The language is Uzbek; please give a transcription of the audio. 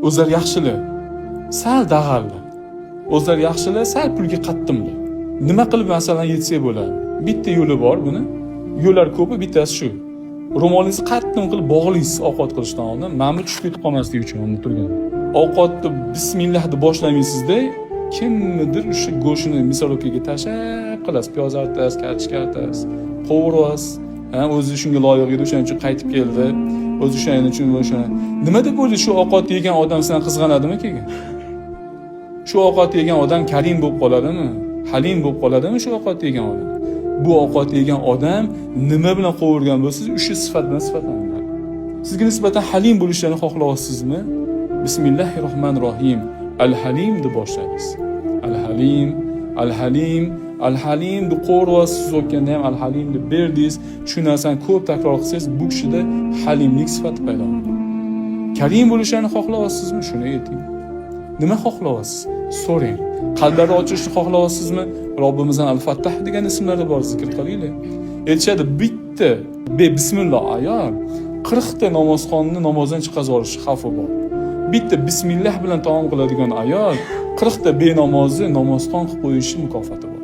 o'zlari yaxshilar sal dag'allar, o'zlari yaxshilar sal pulga qattimlar. Nima qilib masalan yetsak bo'ladi? Bitta yo'li bor buni. Yo'llar ko'pi, bittasi shu. Ro'molingizni qattiq qilib bog'laysiz ovqat qilishdan oldin, ma'mur tushib ketib qolmasligi uchun uni turgan. Ovqatni bismillah deb boshlamaysizda, kimnidir o'sha go'shtni misolkaga tashlab qilasiz, piyoz artasiz, kartoshka artasiz, qovurasiz. O'zi shunga loyiq edi, o'shaning uchun qaytib keldi. O'zi o'shaning uchun o'sha. Nima deb o'ylaysiz, shu ovqat yegan odam sizdan qizg'anadimi keyin? Shu ovqat yegan odam karim bo'lib qoladimi? Halim bo'lib qoladimi shu ovqat yegan odam? Bu ovqat yegan odam nima bilan qovurgan bo'lsangiz, o'sha sifat bilan sifatlanadi. Sizga nisbatan halim bo'lishni xohlayapsizmi? Bismillahirrohmanirrohim. Al-Halim deb boshlaysiz. Al-Halim, Al-Halim, Al-Halim deb qo'rvasiz o'tganda ham Al-Halim deb berdingiz. Shu narsani ko'p takror qilsangiz, bu kishida halimlik sifati paydo bo'ladi. Karim bo'lishni xohlayapsizmi? Shuni ayting. Nima xohlayapsiz? So'rang. Qalblarni ochishni xohlayapsizmi? Robbimizdan Al-Fattah degan ismlari bor, zikr qilinglar. Aytishadi, bitta bismillah ayol 40 ta namozxonni namozdan chiqarib yuborish xavfi bor. Bitta bismillah bilan taom qiladigan ayol 40 ta benamozni namozxon qilib qo'yishi mukofoti bor.